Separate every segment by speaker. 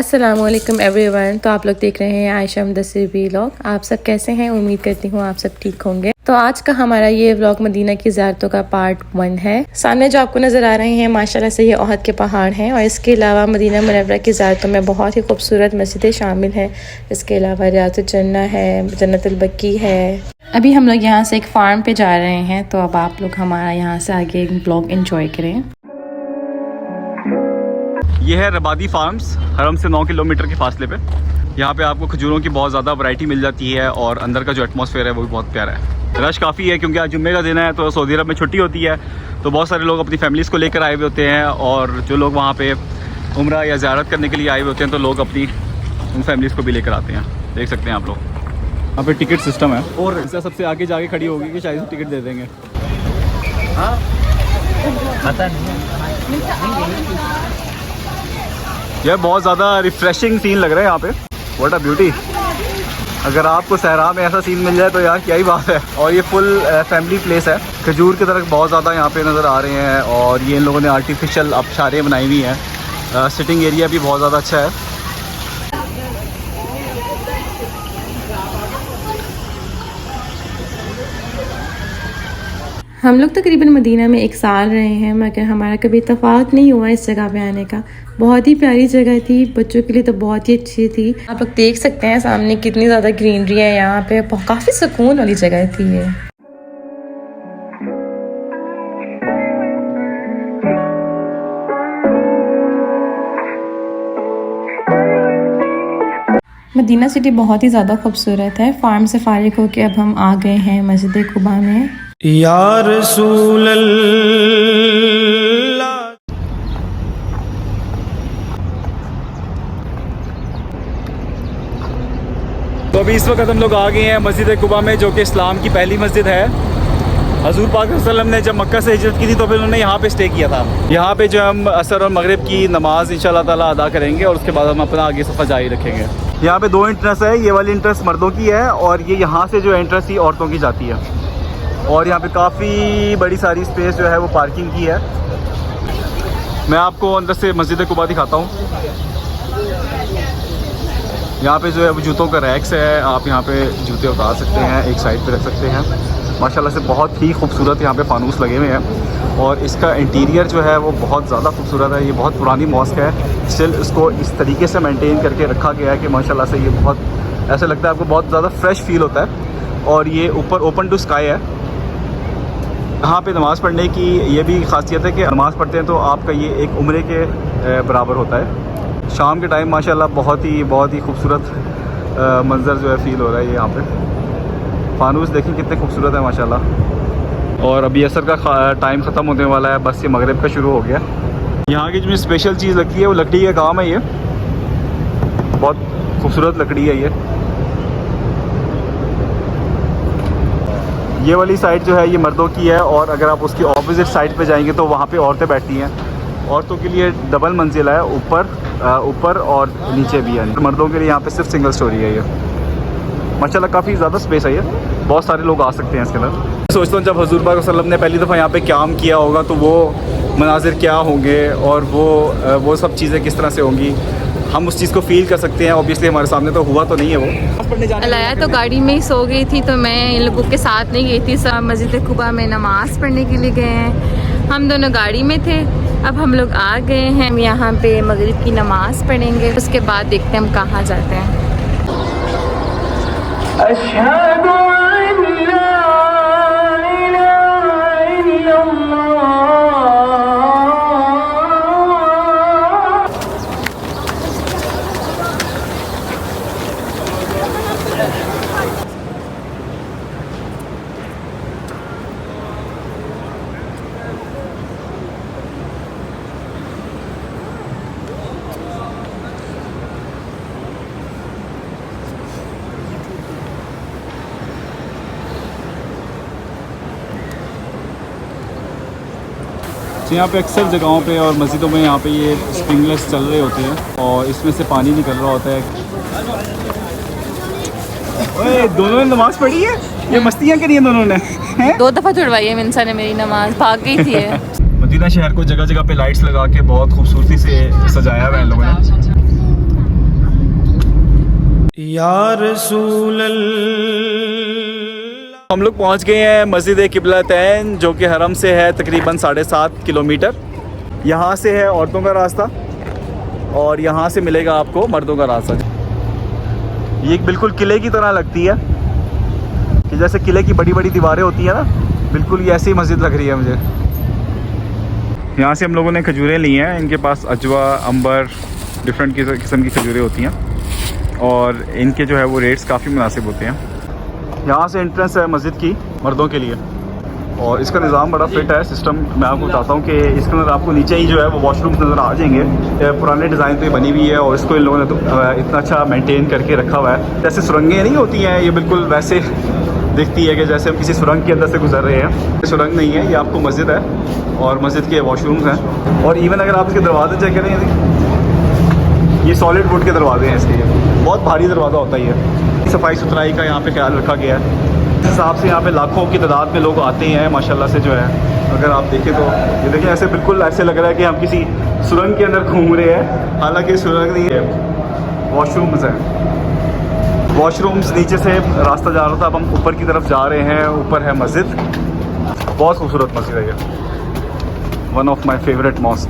Speaker 1: अस्सलामुअलैकुम एवरीवन। तो आप लोग देख रहे हैं आयशा मुदस्सिर व्लॉग। आप सब कैसे हैं? उम्मीद करती हूँ आप सब ठीक होंगे। तो आज का हमारा ये व्लॉग मदीना की ज़ियारतों का पार्ट 1 है। सामने जो आपको नज़र आ रहे हैं माशाल्लाह से ये ओहद के पहाड़ हैं, और इसके अलावा मदीना मुनव्वरा की ज़ियारतों में बहुत ही खूबसूरत मस्जिदें शामिल हैं। इसके अलावा रियाज़ुल जन्नह है, जन्नतुल बकी है। अभी हम लोग यहाँ से एक फार्म पे जा रहे हैं, तो अब आप लोग हमारा यहाँ से आगे ब्लॉग एंजॉय करें।
Speaker 2: ये है रबादी फार्म्स, हरम से 9 किलोमीटर के फासले पे। यहाँ पे आपको खजूरों की बहुत ज़्यादा वैरायटी मिल जाती है, और अंदर का जो एटमॉस्फेयर है वो भी बहुत प्यारा है। रश काफ़ी है क्योंकि आज जुम्मे का दिन है, तो सऊदी अरब में छुट्टी होती है, तो बहुत सारे लोग अपनी फैमिलीज़ को लेकर आए हुए होते हैं। और जो लोग वहाँ पे उम्रा या ज़ियारत करने के लिए आए हुए होते हैं, तो लोग अपनी उन फैमिलीज़ को भी लेकर आते हैं। देख सकते हैं आप लोग यहाँ पे टिकट सिस्टम है, और इससे सबसे आगे जाके खड़ी होगी कि शायद टिकट दे देंगे। हाँ यह बहुत ज़्यादा रिफ्रेशिंग सीन लग रहा है यहाँ पे। What a beauty. अगर आपको सहरा में ऐसा सीन मिल जाए तो यार क्या ही बात है। और ये फुल फैमिली प्लेस है। खजूर के दरख्त बहुत ज़्यादा यहाँ पे नज़र आ रहे हैं, और ये इन लोगों ने आर्टिफिशियल आबशारें बनाई हुई हैं। सिटिंग एरिया भी बहुत ज़्यादा अच्छा है।
Speaker 1: हम लोग तकरीबन मदीना में 1 साल रहे हैं, मगर हमारा कभी इत्तेफाक नहीं हुआ इस जगह पे आने का। बहुत ही प्यारी जगह थी, बच्चों के लिए तो बहुत ही अच्छी थी। आप लोग देख सकते हैं सामने कितनी ज़्यादा ग्रीनरी है यहाँ पे। काफ़ी सुकून वाली जगह थी ये। मदीना सिटी बहुत ही ज़्यादा खूबसूरत है। फार्म से फारिग होकर अब हम आ गए हैं मस्जिद कुबा में।
Speaker 3: या रसूल अल्लाह।
Speaker 2: तो अभी इस वक्त हम लोग आ गए हैं मस्जिद कुबा में, जो कि इस्लाम की पहली मस्जिद है। हजूर पाक सल्लल्लाहु अलैहि वसल्लम ने जब मक्का से हिजरत की थी, तो फिर उन्होंने यहाँ पे स्टे किया था। यहाँ पे जो हम असर और मगरिब की नमाज़ इंशाल्लाह ताला अदा करेंगे, और उसके बाद हम अपना आगे सफ़र जारी रखेंगे। यहाँ पे 2 एंट्रेंस है। ये वाली एंट्रेंस मर्दों की है, और ये यहाँ से जो एंट्रेंस थी औरतों की जाती है। और यहाँ पे काफ़ी बड़ी सारी स्पेस जो है वो पार्किंग की है। मैं आपको अंदर से मस्जिद कुबा दिखाता हूँ। यहाँ पे जो है वो जूतों का रैक्स है। आप यहाँ पे जूते उतार सकते हैं, एक साइड पे रख सकते हैं। माशाल्लाह से बहुत ही खूबसूरत यहाँ पे फानूस लगे हुए हैं, और इसका इंटीरियर जो है वो बहुत ज़्यादा खूबसूरत है। ये बहुत पुरानी मॉस्क है, स्टिल इसको इस तरीके से मेंटेन करके रखा गया है कि माशाल्लाह से ये बहुत ऐसा लगता है आपको, बहुत ज़्यादा फ्रेश फील होता है। और ये ऊपर ओपन टू स्काई है। यहाँ पे नमाज़ पढ़ने की ये भी ख़ासियत है कि नमाज़ पढ़ते हैं तो आपका ये एक उम्रे के बराबर होता है। शाम के टाइम माशाल्लाह बहुत ही खूबसूरत मंज़र जो है फ़ील हो रहा है। ये यहाँ पे फानूस देखें कितने खूबसूरत है माशाल्लाह। और अभी असर का टाइम ख़त्म होने वाला है, बस ये मगरिब का शुरू हो गया। यहाँ की जो स्पेशल चीज़ लगती है वो लकड़ी का काम है। ये बहुत खूबसूरत लकड़ी है। ये वाली साइड जो है ये मर्दों की है, और अगर आप उसकी ऑपोजिट साइड पे जाएंगे तो वहाँ पे औरतें बैठती हैं। औरतों के लिए डबल मंजिला है, ऊपर और नीचे भी है। मर्दों के लिए यहाँ पे सिर्फ सिंगल स्टोरी है। ये माशाल्लाह काफ़ी ज़्यादा स्पेस है। ये बहुत सारे लोग आ सकते हैं इसके अंदर। सोचता हूँ जब हजूर पाक सल्लल्लाहु अलैहि वसल्लम ने पहली दफ़ा यहाँ पे क़याम किया होगा, तो वो मनाजिर क्या होंगे, और वो सब चीज़ें किस तरह से होंगी, हम उस चीज़ को फील कर सकते हैं। ऑब्वियसली हमारे सामने तो हुआ तो नहीं है वो।
Speaker 1: अलाया तो गाड़ी में ही सो गई थी, तो मैं इन लोगों के साथ नहीं गई थी। सब मस्जिद कुबा में नमाज़ पढ़ने के लिए गए हैं। हम दोनों गाड़ी में थे। अब हम लोग आ गए हैं, हम यहाँ पे मगरिब की नमाज़ पढ़ेंगे, उसके बाद देखते हैं हम कहाँ जाते हैं।
Speaker 2: तो यहाँ पे अक्सर जगहों पे और मस्जिदों में यहाँ पे ये स्प्रिंकलर्स चल रहे होते हैं, और इसमें से पानी निकल रहा होता है। ओए, दोनों ने नमाज़ पढ़ी है? ये मस्तियाँ करी हैं दोनों ने?
Speaker 1: 2 दफ़ा छुड़वाई है मिनसा ने मेरी नमाज़, भाग गई थी।
Speaker 2: मदीना शहर को जगह जगह पे लाइट्स लगा के बहुत खूबसूरती से सजाया हुआ है इन लोगों ने।
Speaker 3: या रसूल अल्लाह।
Speaker 2: हम लोग पहुंच गए हैं मस्जिद किबलतैन, जो कि हरम से है तकरीबन 7.5 किलोमीटर। यहाँ से है औरतों का रास्ता और यहाँ से मिलेगा आपको मर्दों का रास्ता। ये एक बिल्कुल किले की तरह लगती है कि जैसे किले की बड़ी बड़ी दीवारें होती हैं ना, बिल्कुल ये ऐसी मस्जिद लग रही है मुझे। यहाँ से हम लोगों ने खजूरें ली हैं। इनके पास अजवा, अंबर, डिफरेंट किस्म की खजूरें होती हैं और इनके जो है वो रेट्स काफ़ी मुनासिब होते हैं। यहाँ से एंट्रेंस है मस्जिद की मर्दों के लिए और इसका निज़ाम बड़ा फिट है। सिस्टम मैं आपको बताता हूँ कि इसके अंदर आपको नीचे ही जो है वो वॉशरूम नज़र आ जाएंगे। पुराने डिज़ाइन पे बनी हुई है और इसको इन लोगों ने तो इतना अच्छा मेंटेन करके रखा हुआ है। जैसे सुरंगें नहीं होती हैं, ये बिल्कुल वैसे दिखती है कि जैसे हम किसी सुरंग के अंदर से गुजर रहे हैं। सुरंग नहीं है, ये आपको मस्जिद है और मस्जिद के वॉशरूम्स हैं। और इवन अगर आप इसके दरवाजे चेक करें, ये सॉलिड वुड के दरवाजे हैं इसके। बहुत भारी दरवाज़ा होता है ये। सफाई सुथराई का यहाँ पे ख्याल रखा गया है। इस हिसाब से यहाँ पे लाखों की तादाद में लोग आते हैं माशाल्लाह से जो है। अगर आप देखें तो ये देखें, ऐसे बिल्कुल ऐसे लग रहा है कि हम किसी सुरंग के अंदर घूम रहे हैं, हालांकि सुरंग नहीं है, वॉशरूम्स हैं। वॉशरूम्स नीचे से रास्ता जा रहा था, अब हम ऊपर की तरफ जा रहे हैं। ऊपर है मस्जिद, बहुत खूबसूरत मस्जिद है ये, one of my favourite mosque.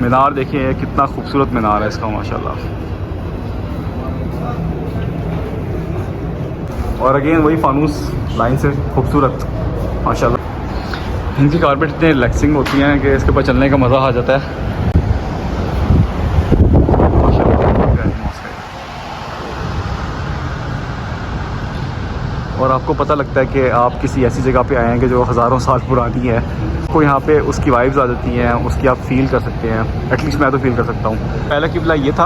Speaker 2: मीनार देखिए कितना खूबसूरत मीनार है इसका माशाल्लाह। और अगेन वही फानूस लाइन से खूबसूरत माशाल्लाह। इनकी कारपेट इतनी रिलैक्सिंग होती हैं कि इसके ऊपर चलने का मज़ा आ जाता है। और आपको पता लगता है कि आप किसी ऐसी जगह पे आए हैं कि जो हज़ारों साल पुरानी है। आपको यहाँ पे उसकी वाइब्स आ जाती हैं, उसकी आप फील कर सकते हैं। एटलीस्ट मैं तो फील कर सकता हूँ। पहला किबला ये था,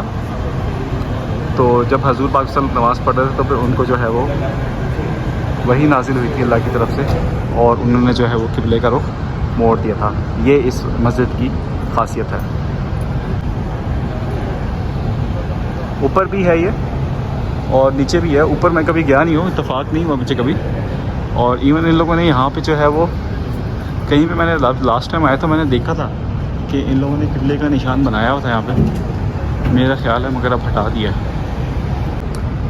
Speaker 2: तो जब हजूर पाक सल्लल्लाहु नमाज़ पढ़ रहे थे तो फिर उनको जो है वो वही नाजिल हुई थी अल्लाह की तरफ से और उन्होंने जो है वो किबले का रुख मोड़ दिया था। ये इस मस्जिद की खासियत है। ऊपर भी है ये और नीचे भी है। ऊपर मैं कभी गया नहीं हूँ, इत्तेफाक नहीं हुआ मुझे कभी। और इवन इन लोगों ने यहाँ पे जो है वो कहीं पे मैंने लास्ट टाइम आया तो मैंने देखा था कि इन लोगों ने किबले का निशान बनाया हुआ था यहाँ पे, मेरा ख्याल है, मगर अब हटा दिया है।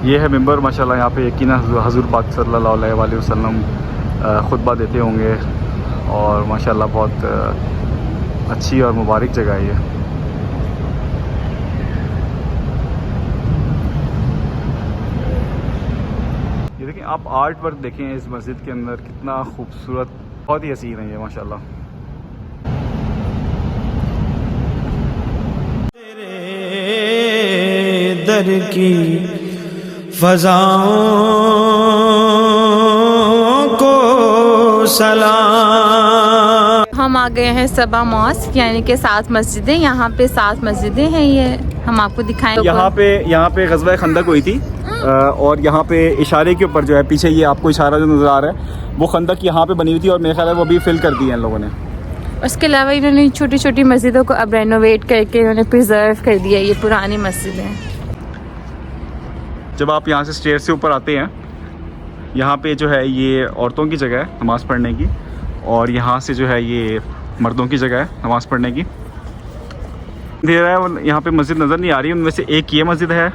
Speaker 2: ये है मिंबर माशाल्लाह। यहाँ पे यकीनन हजूर पाक सल्लल्लाहु अलैहि वसल्लम खुतबा देते होंगे और माशाल्लाह बहुत अच्छी और मुबारक जगह है ये। देखिए आप आर्ट वर्क देखें इस मस्जिद के अंदर, कितना खूबसूरत, बहुत ही हसीन है ये माशाल्लाह।
Speaker 3: तेरे दर की फ़ज़ाओं को सलाम।
Speaker 1: हम आ गए हैं सबा मॉस्क, यानी कि 7 मस्जिदें। यहाँ पे 7 मस्जिदें हैं, ये हम आपको दिखाएं।
Speaker 2: यहाँ पे ग़ज़वा खंदक हुई थी और यहाँ पे इशारे के ऊपर जो है, पीछे ये आपको इशारा जो नज़र आ रहा है, वो खंदक यहाँ पे बनी हुई थी और मेरे ख्याल है वो भी फिल कर दी है इन लोगों ने।
Speaker 1: उसके अलावा इन्होंने छोटी छोटी मस्जिदों को अब रेनोवेट करके इन्होंने प्रिजर्व कर दिया। ये पुरानी मस्जिद है।
Speaker 2: जब आप यहाँ से स्टेयर से ऊपर आते हैं, यहाँ पे जो है ये औरतों की जगह है नमाज़ पढ़ने की और यहाँ से जो है ये मर्दों की जगह है नमाज़ पढ़ने की। दे रहा है यहाँ पे मस्जिद नज़र नहीं आ रही, उनमें से एक ये मस्जिद है।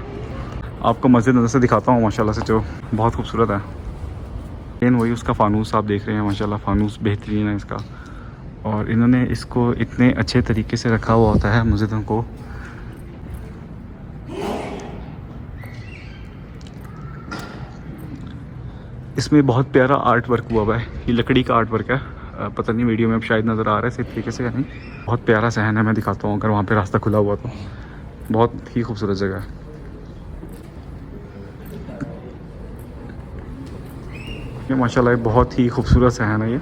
Speaker 2: आपको मस्जिद नज़र से दिखाता हूँ माशाल्लाह से, जो बहुत खूबसूरत है। लेकिन वही उसका फ़ानूस आप देख रहे हैं माशाल्लाह, फ़ानूस बेहतरीन है इसका। और इन्होंने इसको इतने अच्छे तरीके से रखा हुआ होता है मस्जिदों को। इसमें बहुत प्यारा आर्ट वर्क हुआ है। ये लकड़ी का आर्ट वर्क है, पता नहीं वीडियो में अब शायद नज़र आ रहा है सही तरीके से या नहीं। बहुत प्यारा सहन है, मैं दिखाता हूँ अगर वहाँ पे रास्ता खुला हुआ तो। बहुत ही खूबसूरत जगह है ये माशाल्लाह। बहुत ही खूबसूरत सहन है ये।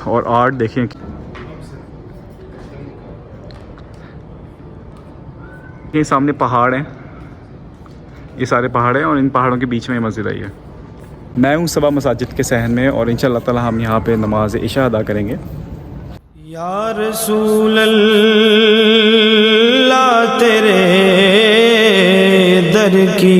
Speaker 2: और आर्ट देखें, ये सामने पहाड़ हैं, ये सारे पहाड़ हैं और इन पहाड़ों के बीच में मस्जिद आई है। मैं हूँ सबा मसाजिद के सहन में और इंशाअल्लाह ताला हम यहाँ पे नमाज इशा अदा करेंगे।
Speaker 3: या रसूल अल्लाह तेरे दर की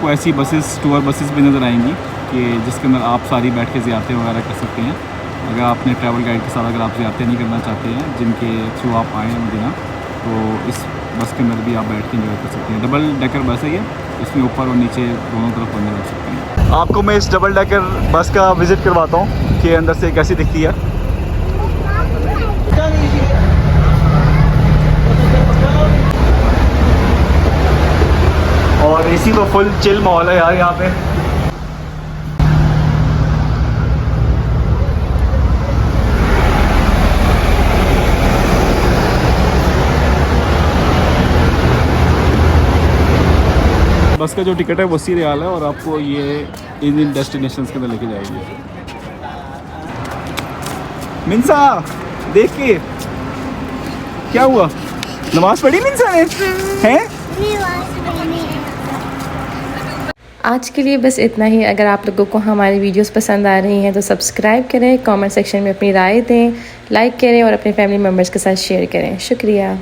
Speaker 2: आपको ऐसी बसेस, टूर बसेस भी नज़र आएंगी कि जिसके अंदर आप सारी बैठ के ज़ियारतें वगैरह कर सकते हैं। अगर आपने ट्रैवल गाइड के साथ अगर आप ज़ियारतें नहीं करना चाहते हैं, जिनके थ्रू आप आए हैं मदीना, तो इस बस के अंदर भी आप बैठ के इंजॉय कर सकते हैं। डबल डेकर बस है ये, इसमें ऊपर और नीचे दोनों तरफ बंदे बैठ सकते हैं। आपको मैं इस डबल डेकर बस का विज़िट करवाता हूँ कि अंदर से कैसी दिखती है। और एसी तो फुल चिल माहौल है यार यहाँ पे। बस का जो टिकट है वो 80 रियाल है और आपको ये इन डेस्टिनेशंस के अंदर लेके जाएगी। मिंसा देख के क्या हुआ, नमाज पढ़ी मिंसा ने हैं?
Speaker 1: आज के लिए बस इतना ही। अगर आप लोगों को हमारी वीडियोस पसंद आ रही हैं तो सब्सक्राइब करें, कमेंट सेक्शन में अपनी राय दें, लाइक करें और अपने फैमिली मेम्बर्स के साथ शेयर करें। शुक्रिया।